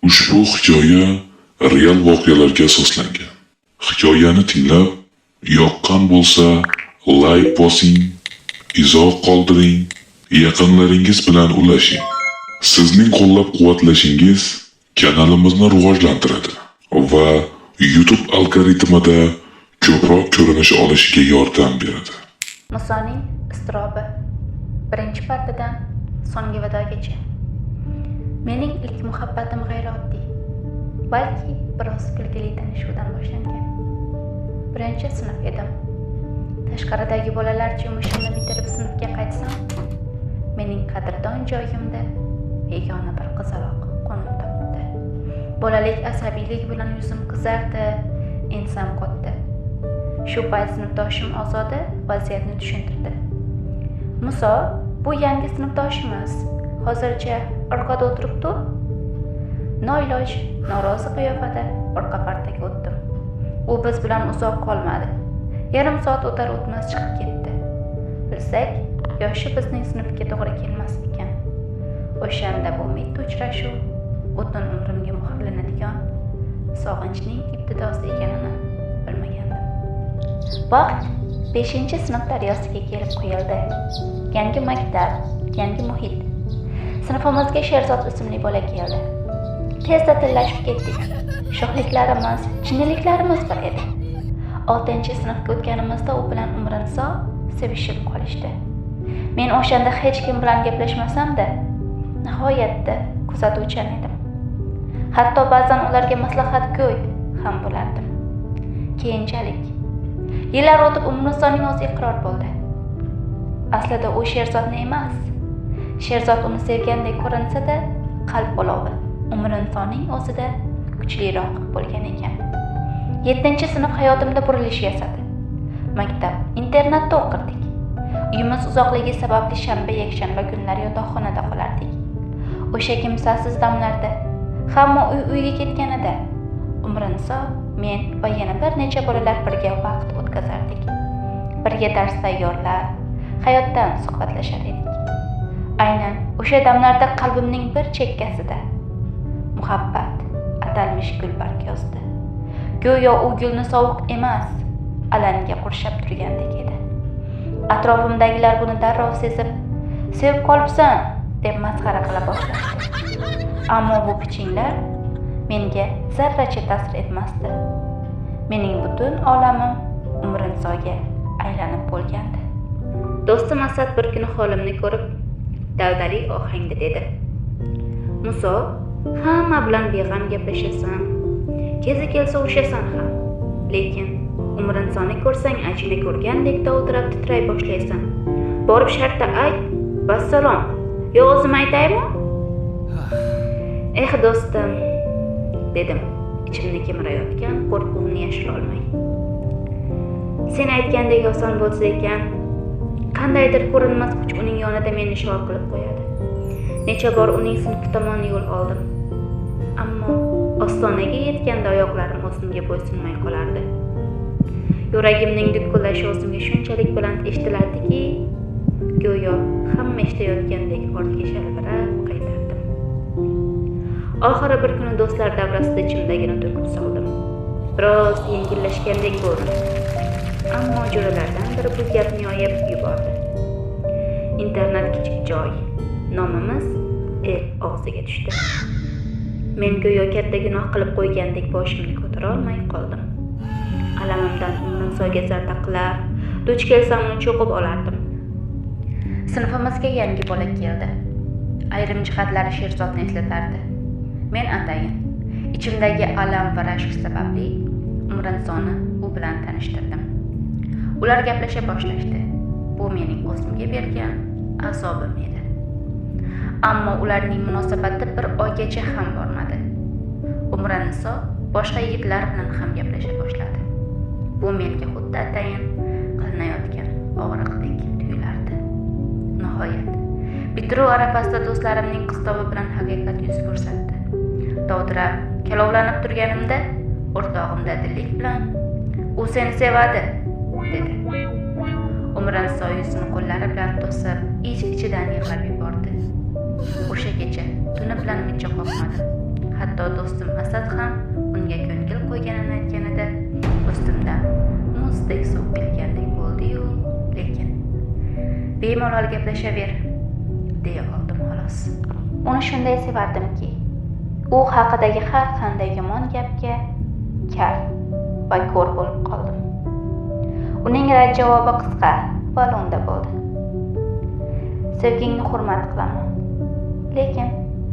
Ushbu hikoya real voqealarga asoslangan. Hikoyani tinglab, yoqqan bo'lsa, like bosing, izoh qoldiring, yaqinlaringiz bilan ulashing. Sizning qo'llab-quvvatlashingiz kanalimizni rivojlantiradi va YouTube algoritmida ko'proq ko'rinish olishiga yordam beradi. Musoning iztirobi. Birinchi partidan so'nggi vidogacha. Mening ilk muhabbatim g'ayrioddiy. Balki biroz kulgili tanishuvdan boshlangan. Birinchi sinf edim. Tashqaridagi bolalar yumushimni bitirib sinfga qaytsam, mening qadrdon joyimda begona bir qizaloq qo'nim topdi. Bolalik asabiylik bilan yuzim qizardi, ensam qotdi. Shu payt sinfdoshim Ozoda vaziyatni tushuntirdi. Muso, bu yangi sinfdoshimiz. Hozircha orqada o'tiribdi. Noiloj, norozi qiyofada orqa partaga o'tdim. U biz bilan uzoq qolmadi. Yarim soat o'tar o'tmas chiqib ketdi. Bilsak, yoshi bizning sinfga to'g'ri kelmas ekan. O'shanda bu mitti uchrashuv butun umrimga muhrlanadigan sog'inchning ibtidosi ekanini bilmagandim. Vaqt 5-sinf daryosiga kelib quyildi. Yangi maktab, yangi muhit. Sinfimizga Sherzod ismli bola keldi. Tezda tillashib ketdik. Sho'xliklarimiz, jinniliklarimiz bir edi. 6-sinfga o'tganimizda u bilan Umrinso sevishib qolishdi. Men o'shanda hech kim bilan gaplashmasam-da, nihoyatda kuzatuvchan edim. Hatto ba'zan ularga maslahatgo'y ham bo'lardim. Keyinchalik yillar o'tib Umrinsoning o'zi iqror bo'ldi. Aslida u Sherzodni emas, Sherzod uni sevgandek ko'rinsa-da, qalb olovi Umrinsoning o'zida kuchliroq bo'lgan ekan. 7-sinf hayotimda burilish yasadi. Maktab, internatda o'qirdik. Uyimiz uzoqligi sababli shanba, yakshanba kunlari yotoqxonada qolardik. O'sha kimsasiz damlarda hamma uy-uyga ketganida Umrinso, men va yana bir necha bolalar birga vaqt o'tkazardik. Birga dars tayyorlar, hayotdan suhbatlashar edik. Aynan o'sha damlarda qalbimning bir chekkasida muhabbat atalmish gul bargozdi. Go'yo u gulni sovuq emas, alanga qurshab turgandek edi. Atrofimdagilar buni darrov sezib, "Sevib qolibsan" deb masxara qila boshlashdi. Ammo bu pichinglar menga zarracha ta'sir etmasdi. Mening butun olamim Umrinsoga aylanib bo'lgandi. Do'stim Asad bir kuni holimni ko'rib, daldali ohangda dedi: "Muso, hamma bilan beg'am gaplashasan, kezi kelsa ushasan ham. Lekin Umrinsoni ko'rsang ajina ko'rgandek dovdirab titray boshlaysan. Borib shartta ayt, vassalom. Yo o'zim aytaymi?" "Eh do'stim", dedim, ichimni kemirayotgan qo'rquvni yashira olmay. "Sen aytgandek oson bo'lsa ekan, qandaydir ko'rinmas kuch uning yonida meni shor qilib qo'yadi. Necha bor uning sinfi tomon yo'l oldim. Ammo ostonaga yetganda oyoqlarim o'zimga bo'ysunmay qolardi. Yuragimning dukullashi o'zimga shunchalik baland eshitilardiki, go'yo hamma eshitayotgandek ortga shalvirab qaytardim. Oxiri bir kuni do'stlar davrasida ichimdagini to'kib soldim. Biroz yengillashgandek bo'ldi. Ammo jo'ralardan biri bu gapni yoyib yubordi. Internet kichik joy. Nomimiz el og'ziga tushdi. Men go'yo katta gunoh qilib qo'ygandek boshimni ko'tara olmay qoldim. Alamimdan Umrinsoga zarda qilar, duch kelsam uni cho'qib olardim. Sinfimizga yangi bola keldi. Ayrim jihatlari Sherzodni eslatardi. Men atayin ichimdagi alam va rashk sababli Umrinsoni u bilan tanishtirdim. Ular gaplasha boshlashdi. Bu mening o'zimga bergan azobim edi. Ammo ularning munosabati bir oygacha ham bormadi. Umrinso boshqa yigitlar bilan ham gaplasha boshladi. Bu menga xuddi atayin qilinayotgan og'riqdek tuyulardi. Nihoyat bitiruv arafasida do'stlarimning qistovi bilan haqiqat yuz ko'rsatdi. Dovdirab, kalovlanib turganimda o'rtog'im dadillik bilan "U seni sevadi", dedi. Umrinso yuzini qo'llari bilan to'sib, ich-ichidan yig'lab yubordi. O'sha kecha tuni bilan mijja qoqmadim. Hatto do'stim Asad ham unga ko'ngil qo'yganini aytganida ustimdan muzdek suv quyilgandek bo'ldi-yu, lekin bemalol gaplashaver deya oldim xolos. Uni shunday sevardimki, u haqidagi har qanday yomon gapga kar va ko'r bo'lib qoldim. Uning rad javobi qisqa va lo'nda bo'ldi. Sevgingni hurmat qilaman, lekin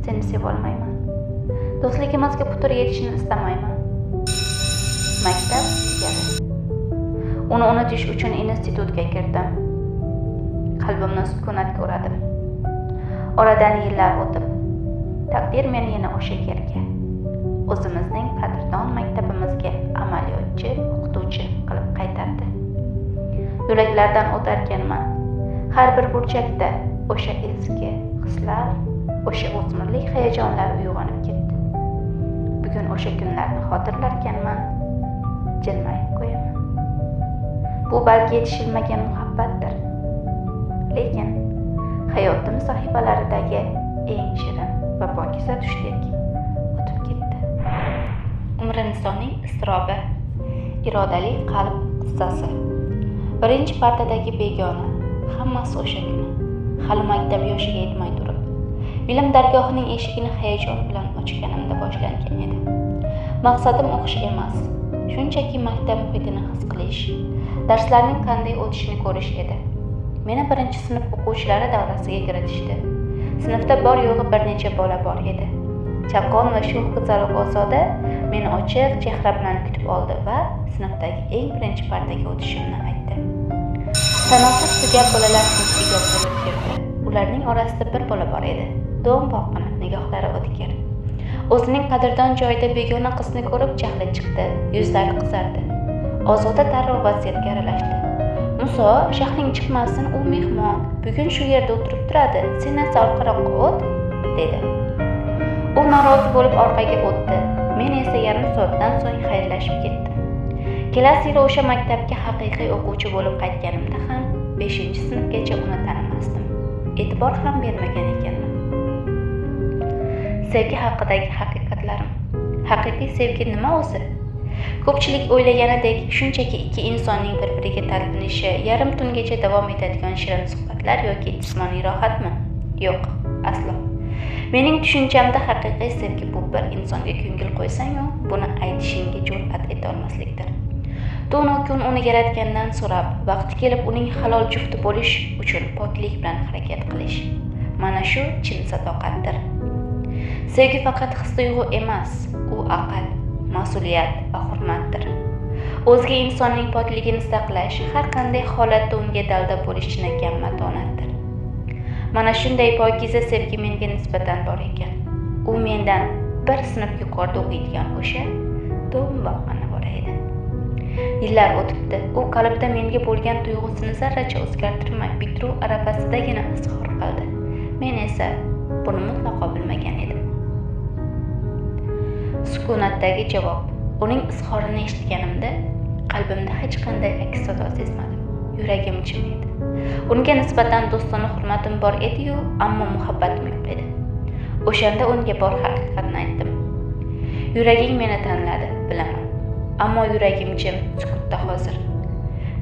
seni sevolmayman. Do'stligimizga putur yetishini istamayman. Maktab tugadi. Uni unutish uchun institutga kirdim. Qalbimni sukunatga o'radim. Oradan yillar o'tib, taqdir meni yana o'sha yerga, o'zimizning qadrdon maktabimizga amaliyotchi, o'qituvchi qilib qaytardi. Yo'laklardan o'tarkanman, har bir burchakda o'sha eski hislar, o'sha o'smirlik hayajonlar uyg'onib ketdi. Bugun o'sha kunlarni xotirlarkanman, jilmayib qo'yaman. Bu balki yetishilmagan muhabbatdir. Lekin hayotim sahifalaridagi eng shirin va pokiza tushdek o'tib ketdi. Umrinisoning iztirobi, irodali qalb qissasi. Birinchi partadagi begona, hammasi o'sha kuni, hali maktab yoshiga yetmay turib, bilim dargohining eshigini hayajon bilan ochganimda boshlangan edi. Maqsadim o'qish emas, shunchaki maktab muhitini his qilish, darslarning qanday o'tishini ko'rish edi. Meni birinchi sinf o'quvchilari davrasiga kiritishdi. Sinfda bor yo'g'i bir necha bola bor edi. Chaqqon va sho'x qizaloq Ozoda meni ochiq chehra bilan kutib oldi va sinfdagi eng birinchi partaga o'tishimni aytdi. Sanoqsiz tugab bolalar sinfga bo'lib kirdi. Ularning orasida bir bola bor edi. Do'mboqqina, nigohlari o'tkir. O'zining qadrdon joyida begona qizni ko'rib jahli chiqdi, yuzlari qizardi. Ozoda darrov vaziyatga aralashdi. Muso, shahring chiqmasin, u mehmon. Bugun shu yerda o'tirib turadi. Sen esa orqaroqqa o't, dedi. U norozi bo'lib orqaga o'tdi. Men esa yarim soatdan so'ng xayrlashib ketdim. Kelasi yili o'sha maktabga haqiqiy o'quvchi bo'lib qaytganimda ham 5-sinfgacha uni tanimasdim. E'tibor ham bermagan ekanman. Sevgi haqidagi haqiqatlarim. Haqiqiy sevgi nima o'zi? Ko'pchilik o'ylaganidek shunchaki ikki insonning bir-biriga talpinishi, yarim tungacha davom etadigan shirin suhbatlar yoki jismoniy rohatmi? Yo'q, aslo. Mening tushunchamda haqiqiy sevgi bu bir insonga ko'ngil qo'ysang-u, buni aytishingga jur'at eta olmaslikdir. Tunu kun uni yaratgandan so'rab, vaqti kelib uning halol jufti bo'lish uchun poklik bilan harakat qilish. Mana shu chin sadoqatdir. Sevgi faqat his-tuyg'u emas, u aql, mas'uliyat va hurmatdir. O'zga insonning pokligini saqlash, har qanday holatda unga dalda bo'lish chinakam matonatdir. Mana shunday pokiza sevgi menga nisbatan bor ekan. U mendan bir sinf yuqorida o'qiydigan o'sha do'mboqqina bola edi. Yillar o'tibdi, u qalbda menga bo'lgan tuyg'usini zarracha o'zgartirmay bitiruv arafasidagina izhor qildi. Men esa buni mutlaqo bilmagan edim. Sukunatdagi javob. Uning izhorini eshitganimda qalbimda hech qanday aks sado sezmadim. Yuragim jim edi. Unga nisbatan do'stona hurmatim bor edi-yu, ammo muhabbatim yo'q edi. O'shanda unga bor haqiqatni aytdim. Yuraging meni tanladi, bilaman. Ammo yuragim jim, sukutda hozir.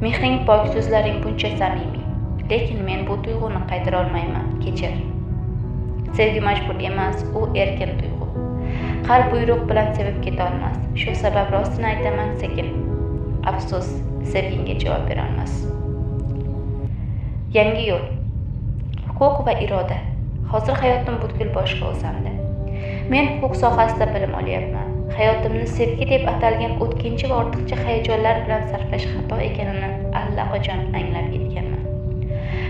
Mehring pok, so'zlaring buncha samimiy, lekin men bu tuyg'uni qaytara olmayman, kechir. Sevgi majbur emas, u erkin tuyg'u. Qalb buyruq bilan sevib keta olmas. Shu sabab rostini aytaman, sekin. Afsus, sevgingga javob bera olmas. Yangi yo'l. Huquq va iroda. Hozir hayotim butkul boshqa o'zamda. Men huquq sohasida bilim olyapman. Hayotimni sevgi deb atalgan o'tkinchi va ortiqcha hayajonlar bilan sarflash xato ekanini allaqachon anglab yetganman.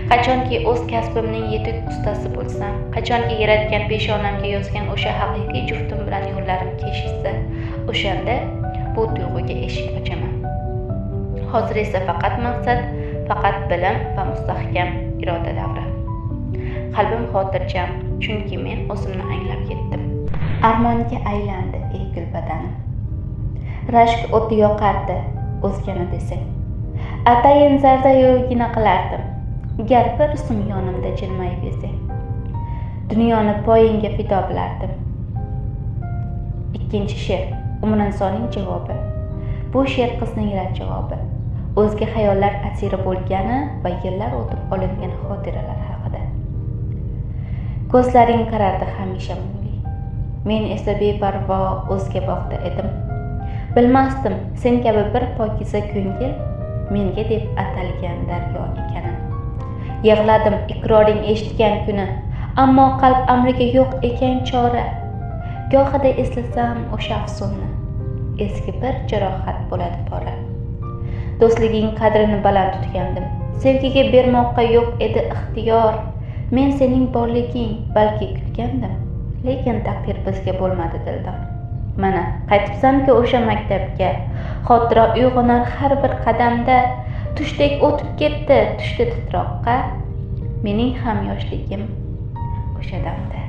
Qachonki o'z kasbimning yetuk ustasi bo'lsam, qachonki yaratgan peshonamga yozgan o'sha haqiqiy juftim bilan yo'llarim kesishsa, o'shanda bu tuyg'uga eshik ochaman. Hozir esa faqat maqsad, faqat bilim va mustahkam iroda davri. Qalbim xotirjam, chunki men o'zimni anglab yetdim. Armonga aylandi ey gulbadanim. Rashk o'ti yoqardi o'zgani desang. Atayin zarda-yo'gina qilardim. Gar bir zum yonimda jilmayib esang. Dunyoni poyingga fido bilardim. Ikkinchi she'r Umrinsoning javobi. Bu she'r qizning rad javobi. O'zga xayollar asiri bo'lgani va yillar o'tib olingan xotiralar haqida. Ko'zlaring qarardi hamisha mungli. Men esa beparvo o'zga bog'da edim. Bilmasdim sen kabi bir pokiza ko'ngil menga deb atalgan daryo ekanin. Yig'ladim iqroring eshitgan kuni, ammo qalb amriga yo'q ekan chora. Gohida eslasam o'sha afsunni, eski bir jarohat bo'ladi pora. Do'stliging qadrini baland tutgandim, sevgiga bermoqqa yo'q edi ixtiyor. Men sening borliging balki kutgandim, lekin taqdir bizga bo'lmadi dildor. Mana qaytibsanki o'sha maktabga, xotira uyg'onar har bir qadamda. Tushdek o'tib ketdi, tushdi titroqqa, mening ham yoshligim o'sha damda.